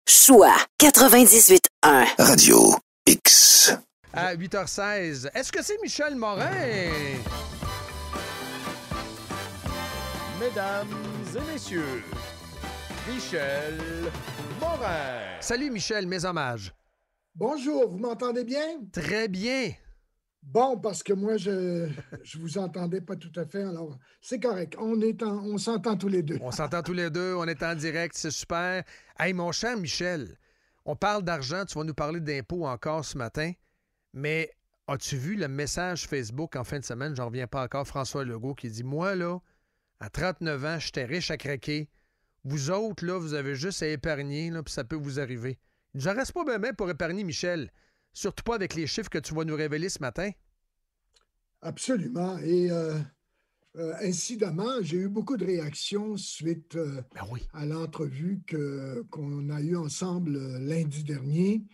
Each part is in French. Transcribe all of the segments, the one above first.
Choix 98.1. Radio X. À 8h16, est-ce que c'est Michel Morin? Mesdames et messieurs, Michel Morin. Salut Michel, mes hommages. Bonjour, vous m'entendez bien? Très bien. Bon, parce que moi, je vous entendais pas tout à fait, alors c'est correct. On s'entend tous les deux. On s'entend tous les deux, on est en direct, c'est super. Hey, mon cher Michel, on parle d'argent, tu vas nous parler d'impôts encore ce matin, mais as-tu vu le message Facebook en fin de semaine? J'en reviens pas encore, François Legault qui dit « Moi, là, à 39 ans, j'étais riche à craquer. Vous autres, là, vous avez juste à épargner, là, puis ça peut vous arriver. » Il nous en reste pas bien pour épargner, Michel. Surtout pas avec les chiffres que tu vas nous révéler ce matin. Absolument. Et incidemment, j'ai eu beaucoup de réactions suite à l'entrevue qu'on a eue ensemble lundi dernier.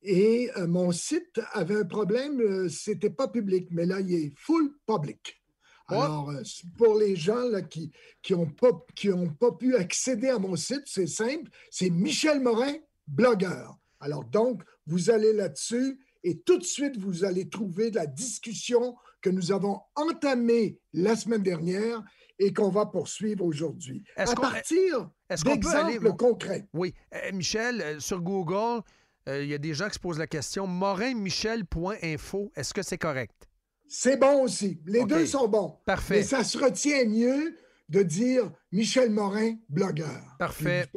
Et mon site avait un problème, c'était pas public, mais là, il est full public. Alors, pour les gens là, qui ont pas pu accéder à mon site, c'est simple, c'est Michel Morin, blogueur. Alors donc, vous allez là-dessus et tout de suite, vous allez trouver de la discussion que nous avons entamée la semaine dernière et qu'on va poursuivre aujourd'hui. À partir d'exemples concrets. Oui. Michel, sur Google, il y a des gens qui se posent la question, morinmichel.info, est-ce que c'est correct? C'est bon aussi. Les deux sont bons. Parfait. Mais ça se retient mieux de dire Michel Morin, blogueur. Parfait.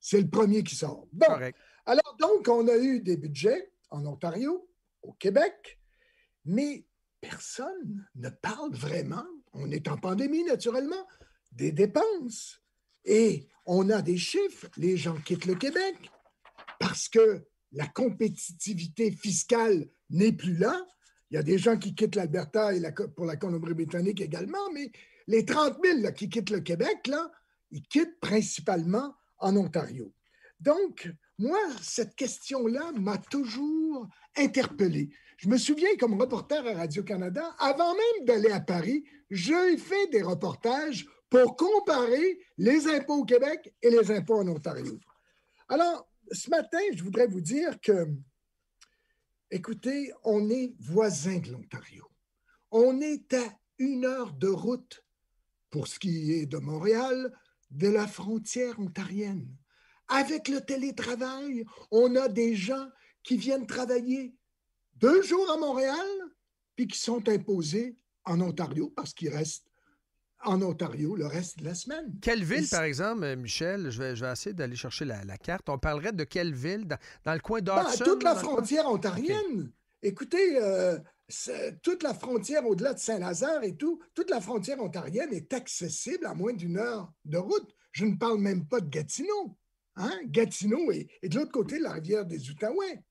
C'est le premier qui sort. Bon. Correct. Alors, donc, on a eu des budgets en Ontario, au Québec, mais personne ne parle vraiment, on est en pandémie naturellement, des dépenses. Et on a des chiffres, les gens quittent le Québec parce que la compétitivité fiscale n'est plus là. Il y a des gens qui quittent l'Alberta et pour la Colombie-Britannique également, mais les 30 000 là, qui quittent le Québec, là, ils quittent principalement en Ontario. Donc, moi, cette question-là m'a toujours interpellé. Je me souviens, comme reporter à Radio-Canada, avant même d'aller à Paris, j'ai fait des reportages pour comparer les impôts au Québec et les impôts en Ontario. Alors, ce matin, je voudrais vous dire que, écoutez, on est voisins de l'Ontario. On est à 1 heure de route, pour ce qui est de Montréal, de la frontière ontarienne. Avec le télétravail, on a des gens qui viennent travailler 2 jours à Montréal, puis qui sont imposés en Ontario parce qu'ils restent en Ontario le reste de la semaine. Quelle ville, par exemple, Michel? Je vais essayer d'aller chercher la carte. On parlerait de quelle ville? Dans le coin d'Hudson? Toute la frontière ontarienne. Okay. Écoutez, toute la frontière au-delà de Saint-Lazare et tout, toute la frontière ontarienne est accessible à moins d'1 heure de route. Je ne parle même pas de Gatineau. Hein? Gatineau est de l'autre côté de la rivière des Outaouais.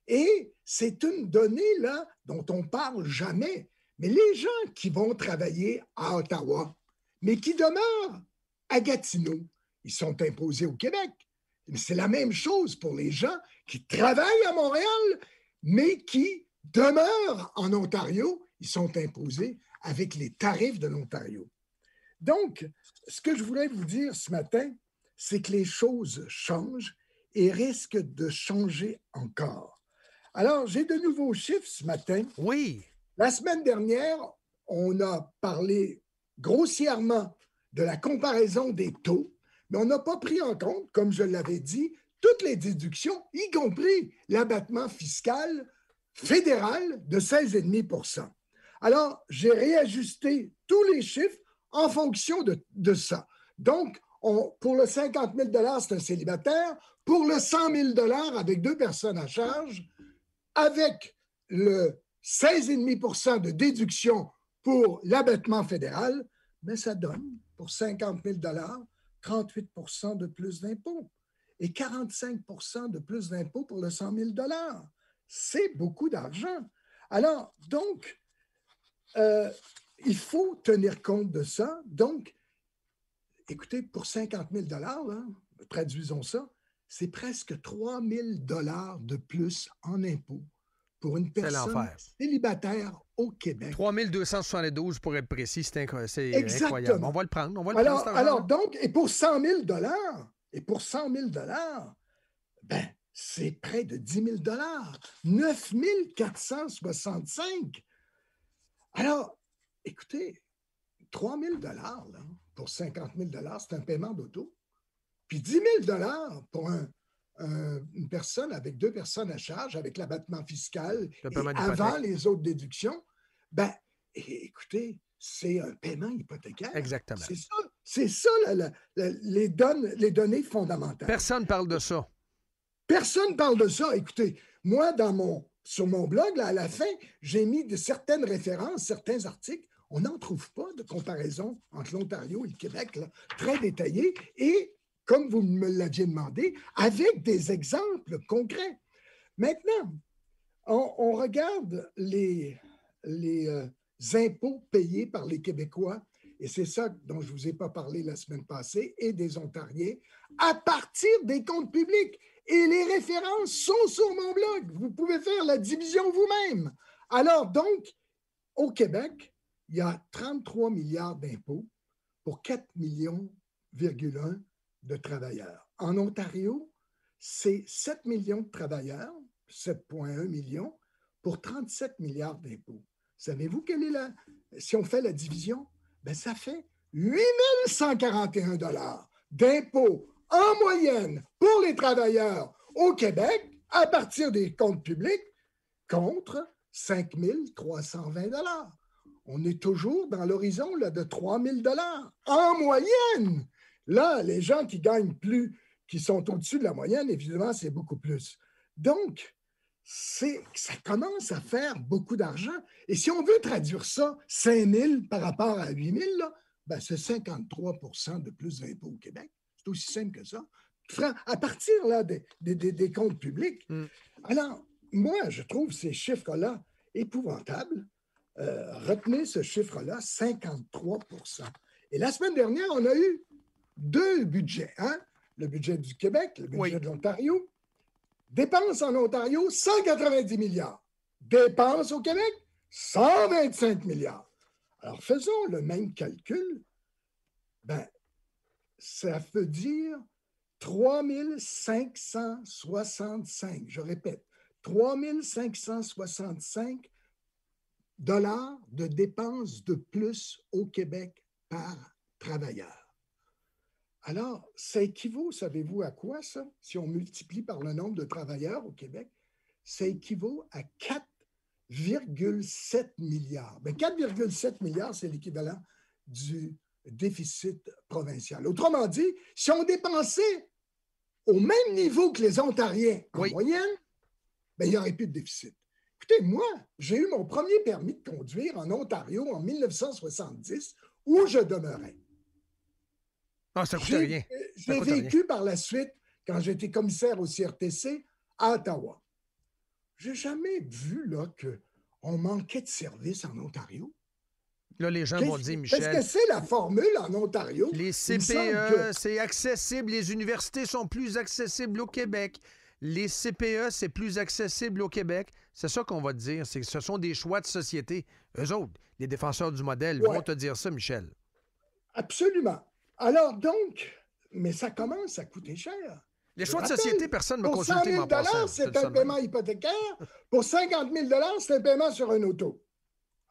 Et c'est une donnée là dont on ne parle jamais. Mais les gens qui vont travailler à Ottawa, mais qui demeurent à Gatineau, ils sont imposés au Québec. C'est la même chose pour les gens qui travaillent à Montréal, mais qui demeurent en Ontario, ils sont imposés avec les tarifs de l'Ontario. Donc, ce que je voulais vous dire ce matin, c'est que les choses changent et risquent de changer encore. Alors, j'ai de nouveaux chiffres ce matin. Oui. La semaine dernière, on a parlé grossièrement de la comparaison des taux, mais on n'a pas pris en compte, comme je l'avais dit, toutes les déductions, y compris l'abattement fiscal fédéral de 16,5 %. Alors, j'ai réajusté tous les chiffres en fonction de ça. Donc, pour le 50 000 $, c'est un célibataire. Pour le 100 000 $ avec 2 personnes à charge, avec le 16,5 % de déduction pour l'abattement fédéral, mais ça donne, pour 50 000 $, 38 % de plus d'impôts et 45 % de plus d'impôts pour le 100 000 $. C'est beaucoup d'argent. Alors, donc, il faut tenir compte de ça. Donc, écoutez, pour 50 000 $, là, traduisons ça, c'est presque 3 000 $ de plus en impôts pour une personne célibataire au Québec. 3 272 pour être précis, c'est incroyable. On va le prendre. Alors donc, et pour 100 000 $, ben, c'est près de 10 000 9 465. Alors, écoutez, 3 000 là, pour 50 000 c'est un paiement d'auto. Puis 10 000 pour une personne avec 2 personnes à charge, avec l'abattement fiscal, et avant les autres déductions, écoutez, c'est un paiement hypothécaire. Exactement. C'est ça les données fondamentales. Personne ne parle de ça. Personne ne parle de ça. Écoutez, moi, sur mon blog, là, à la fin, j'ai mis certaines références, certains articles. On n'en trouve pas de comparaison entre l'Ontario et le Québec, là, très détaillée. Et, comme vous me l'aviez demandé, avec des exemples concrets. Maintenant, on regarde les impôts payés par les Québécois, et c'est ça dont je ne vous ai pas parlé la semaine passée, et des Ontariens, à partir des comptes publics. Et les références sont sur mon blog. Vous pouvez faire la division vous-même. Alors, donc, au Québec, il y a 33 milliards d'impôts pour 4,1 millions de travailleurs. En Ontario, c'est 7 millions de travailleurs, 7,1 millions, pour 37 milliards d'impôts. Savez-vous quelle est si on fait la division? Ça fait 8 141 d'impôts en moyenne pour les travailleurs au Québec à partir des comptes publics contre 5 320 On est toujours dans l'horizon de 3 000 en moyenne. Là, les gens qui gagnent plus, qui sont au-dessus de la moyenne, évidemment, c'est beaucoup plus. Donc, ça commence à faire beaucoup d'argent. Et si on veut traduire ça, 5 000 par rapport à 8 000, c'est 53 de plus d'impôts au Québec. C'est aussi simple que ça. À partir là, des comptes publics. Alors, moi, je trouve ces chiffres-là épouvantables. Retenez ce chiffre-là, 53 Et la semaine dernière, on a eu 2 budgets. Le budget du Québec, le budget de l'Ontario. Dépenses en Ontario, 190 milliards. Dépenses au Québec, 125 milliards. Alors, faisons le même calcul. Ça veut dire 3 565, je répète, 3 565 $ de dépenses de plus au Québec par travailleur. Alors, ça équivaut, savez-vous à quoi ça? Si on multiplie par le nombre de travailleurs au Québec, ça équivaut à 4,7 milliards. 4,7 milliards, c'est l'équivalent du déficit provincial. Autrement dit, si on dépensait au même niveau que les Ontariens en moyenne, il n'y aurait plus de déficit. Écoutez, moi, j'ai eu mon premier permis de conduire en Ontario en 1970, où je demeurais. Ah, ça ne coûtait rien. J'ai vécu par la suite, quand j'étais commissaire au CRTC, à Ottawa. Je n'ai jamais vu qu'on manquait de services en Ontario. Là, les gens vont dire, Michel... Qu'est-ce que c'est la formule en Ontario? Les CPE, c'est accessible. Les universités sont plus accessibles au Québec. Les CPE, c'est plus accessible au Québec. C'est ça qu'on va te dire. C'est que ce sont des choix de société. Eux autres, les défenseurs du modèle, vont te dire ça, Michel. Absolument. Alors donc, mais ça commence à coûter cher. Les choix de société, personne ne m'a consulté. Pour 100 000 c'est un paiement hypothécaire. Pour 50 000 c'est un paiement sur un auto.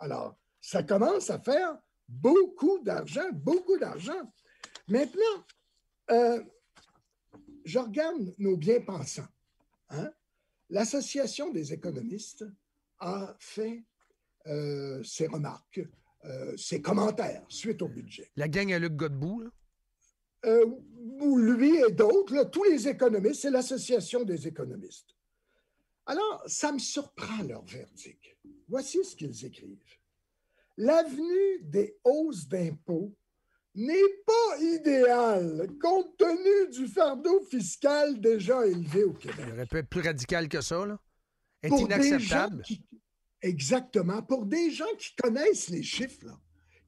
Alors, ça commence à faire beaucoup d'argent, beaucoup d'argent. Maintenant, je regarde nos bien-pensants. L'Association des économistes a fait ses remarques, ses commentaires suite au budget. La gang à Luc Godbout, là? Ou lui et d'autres, là, tous les économistes, c'est l'Association des économistes. Alors, ça me surprend leur verdict. Voici ce qu'ils écrivent. L'avenue des hausses d'impôts n'est pas idéale compte tenu du fardeau fiscal déjà élevé au Québec. Il aurait pu être plus radical que ça, là. C'est inacceptable. Exactement. Pour des gens qui connaissent les chiffres, là,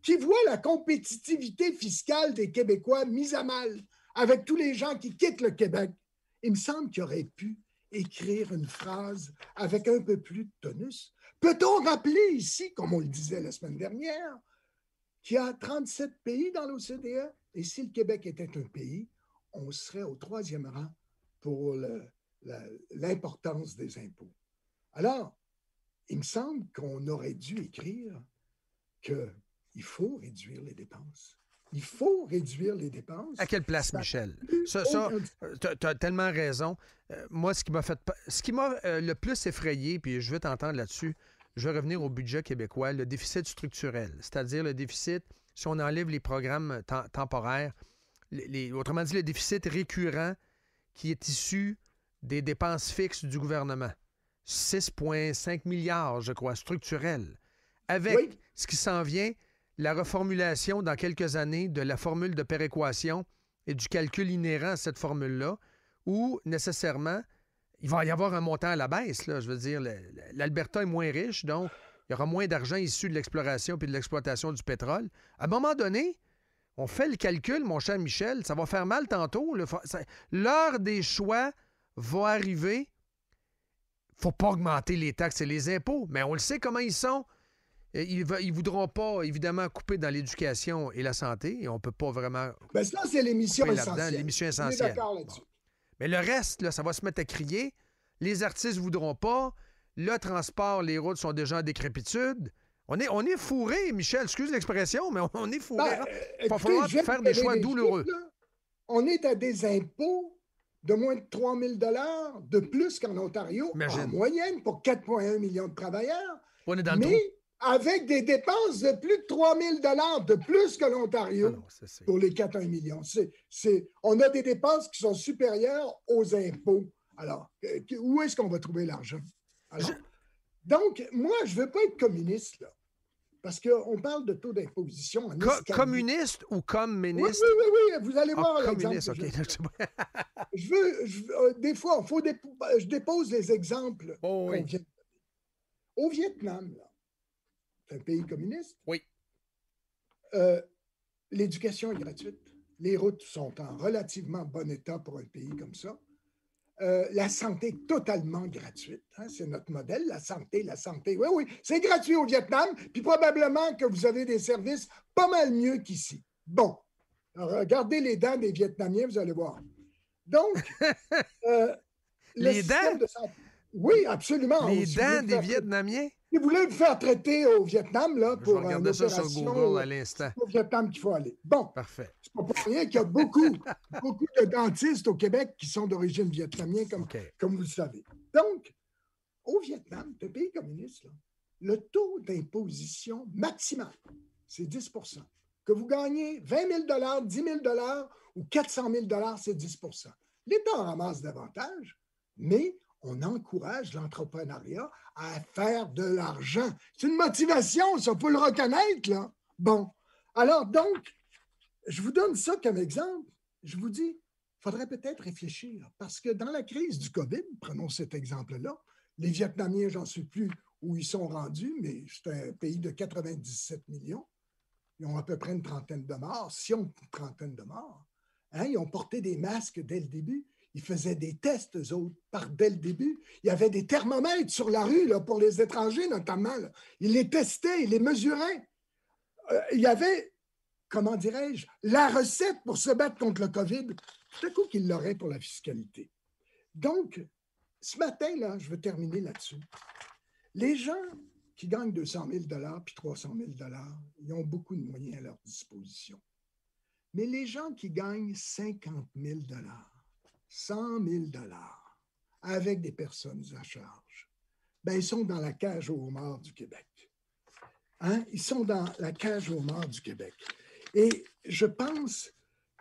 qui voient la compétitivité fiscale des Québécois mise à mal avec tous les gens qui quittent le Québec, il me semble qu'il aurait pu écrire une phrase avec un peu plus de tonus. Peut-on rappeler ici, comme on le disait la semaine dernière, qu'il y a 37 pays dans l'OCDE, et si le Québec était un pays, on serait au 3e rang pour l'importance des impôts. Alors, il me semble qu'on aurait dû écrire qu'il faut réduire les dépenses. Il faut réduire les dépenses. À quelle place, Michel? Ça, tu as tellement raison. Moi, ce qui m'a le plus effrayé, puis je veux t'entendre là-dessus, je vais revenir au budget québécois, le déficit structurel, c'est-à-dire le déficit, si on enlève les programmes temporaires, autrement dit, le déficit récurrent qui est issu des dépenses fixes du gouvernement. 6,5 milliards, je crois, structurels. Avec ce qui s'en vient, la reformulation dans quelques années de la formule de péréquation et du calcul inhérent à cette formule-là, où nécessairement, il va y avoir un montant à la baisse. Là, je veux dire, l'Alberta est moins riche, donc il y aura moins d'argent issu de l'exploration puis de l'exploitation du pétrole. À un moment donné, on fait le calcul, mon cher Michel, ça va faire mal tantôt. L'heure des choix va arriver. Il ne faut pas augmenter les taxes et les impôts, mais on le sait comment ils sont. Ils ne voudront pas, évidemment, couper dans l'éducation et la santé. Et on ne peut pas vraiment... Bien, ça, c'est l'émission essentielle. L'émission On est essentielle. d'accord là-dessus. Bon. Mais le reste, là, ça va se mettre à crier. Les artistes ne voudront pas. Le transport, les routes sont déjà en décrépitude. On est fourrés, Michel. Excuse l'expression, mais on est fourrés. Il va falloir faire des choix douloureux. On est à des impôts de moins de 3 000 $ de plus qu'en Ontario, en moyenne, pour 4,1 millions de travailleurs. On est dans le trou. Avec des dépenses de plus de 3 000 $ de plus que l'Ontario pour les 4,1 millions. On a des dépenses qui sont supérieures aux impôts. Alors, où est-ce qu'on va trouver l'argent? Donc, moi, je ne veux pas être communiste, là, parce qu'on parle de taux d'imposition en communiste ou comme ministre? Oui, vous allez voir l'exemple. Des fois, je dépose les exemples qu'on vient de donner. Au Vietnam, là, c'est un pays communiste. Oui. L'éducation est gratuite. Les routes sont en relativement bon état pour un pays comme ça. La santé est totalement gratuite. Hein, c'est notre modèle, la santé. Oui, c'est gratuit au Vietnam, puis probablement que vous avez des services pas mal mieux qu'ici. Bon, alors, regardez les dents des Vietnamiens, vous allez voir. Donc, les dents? Oui, absolument. Les dents des Vietnamiens? Si vous voulez vous faire traiter au Vietnam, là, pour une opération, ça sur Google à l'instant. C'est au Vietnam qu'il faut aller. Bon, parfait. C'est pas pour rien qu'il y a beaucoup de dentistes au Québec qui sont d'origine vietnamienne, comme vous le savez. Donc, au Vietnam, c'est un pays communiste, là, le taux d'imposition maximal, c'est 10 %. Que vous gagnez 20 000 $, 10 000 $ ou 400 000 $, c'est 10 %. L'État en ramasse davantage, mais on encourage l'entrepreneuriat à faire de l'argent. C'est une motivation, ça, faut le reconnaître, là. Bon. Alors, donc, je vous donne ça comme exemple. Je vous dis, il faudrait peut-être réfléchir, parce que dans la crise du COVID, prenons cet exemple-là, les Vietnamiens, j'en sais plus où ils sont rendus, mais c'est un pays de 97 millions. Ils ont à peu près une trentaine de morts, si on une trentaine de morts. Hein? Ils ont porté des masques dès le début. Ils faisaient des tests, eux autres, dès le début. Il y avait des thermomètres sur la rue, là, pour les étrangers notamment. Là. Ils les testaient, ils les mesuraient. Il y avait, comment dirais-je, la recette pour se battre contre le COVID. Tout à coup qu'ils l'auraient pour la fiscalité. Donc, ce matin, là, je veux terminer là-dessus. Les gens qui gagnent 200 000 $ puis 300 000 $, ils ont beaucoup de moyens à leur disposition. Mais les gens qui gagnent 50 000 $, 100 000 $ avec des personnes à charge, ben, ils sont dans la cage aux homards du Québec. Hein? Ils sont dans la cage aux homards du Québec. Et je pense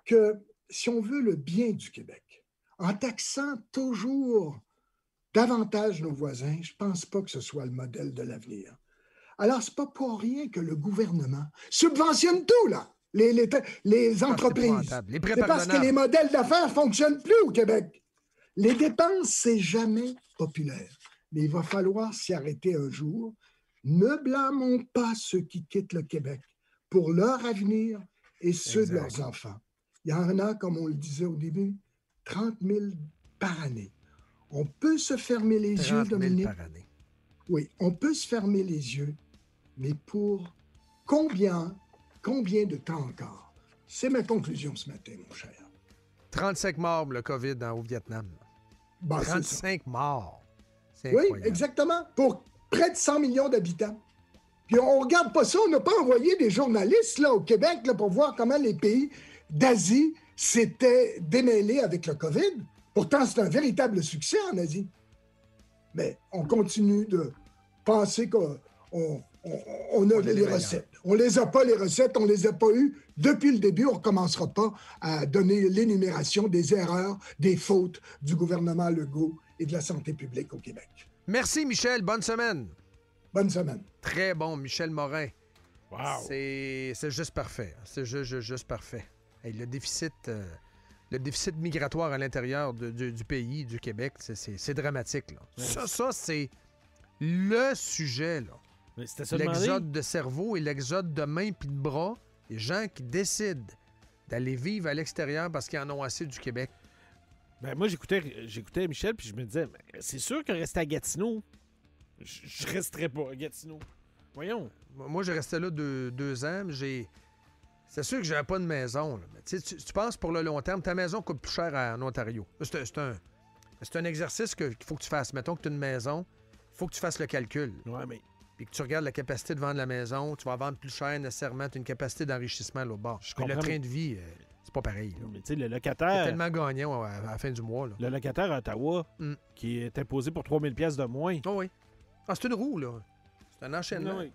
que si on veut le bien du Québec, en taxant toujours davantage nos voisins, je ne pense pas que ce soit le modèle de l'avenir. Alors, ce n'est pas pour rien que le gouvernement subventionne tout, là. Les entreprises. C'est parce que les modèles d'affaires ne fonctionnent plus au Québec. Les dépenses, c'est jamais populaire. Mais il va falloir s'y arrêter un jour. Ne blâmons pas ceux qui quittent le Québec pour leur avenir et ceux de leurs enfants. Il y en a, comme on le disait au début, 30 000 par année. On peut se fermer les yeux, Dominique. Par année. Oui, on peut se fermer les yeux, mais pour combien de temps encore? C'est ma conclusion ce matin, mon cher. 35 morts, le COVID au Vietnam. Ben, c'est ça. 35 morts. C'est Oui, incroyable. exactement. Pour près de 100 millions d'habitants. Puis on regarde pas ça. On n'a pas envoyé des journalistes là, au Québec là, pour voir comment les pays d'Asie s'étaient démêlés avec le COVID. Pourtant, c'est un véritable succès en Asie. Mais on continue de penser qu'on a les recettes. On les a pas, les recettes. On les a pas eues depuis le début. On recommencera pas à donner l'énumération des erreurs, des fautes du gouvernement Legault et de la santé publique au Québec. Merci, Michel. Bonne semaine. Bonne semaine. Très bon, Michel Morin. Wow. C'est juste parfait. C'est juste parfait. Hey, le déficit migratoire à l'intérieur du pays, du Québec, c'est dramatique. Là. Ouais. Ça, c'est le sujet. Là. Mais c'était ça demander. L'exode de cerveau et l'exode de mains puis de bras. Les gens qui décident d'aller vivre à l'extérieur parce qu'ils en ont assez du Québec. Ben moi, j'écoutais Michel, puis je me disais, mais c'est sûr que rester à Gatineau, je resterais pas à Gatineau. Voyons. Moi, j'ai resté là 2 ans, mais c'est sûr que j'avais pas de maison. Là. Mais tu penses pour le long terme, ta maison coûte plus cher en Ontario. C'est un exercice qu'il faut que tu fasses. Mettons que tu as une maison, il faut que tu fasses le calcul. Ouais, mais Puis que tu regardes la capacité de vendre la maison, tu vas vendre plus cher nécessairement, tu as une capacité d'enrichissement à l'autre bord. Je Mais le comprends, train mais- de vie, c'est pas pareil. Là. tu sais, le C'est locataire... tellement gagnant à la fin du mois. Là. Le locataire à Ottawa, Mm. qui est imposé pour 3000 pièces de moins. Oh oui. Ah, c'est une roue, là. C'est un enchaînement. Non, oui.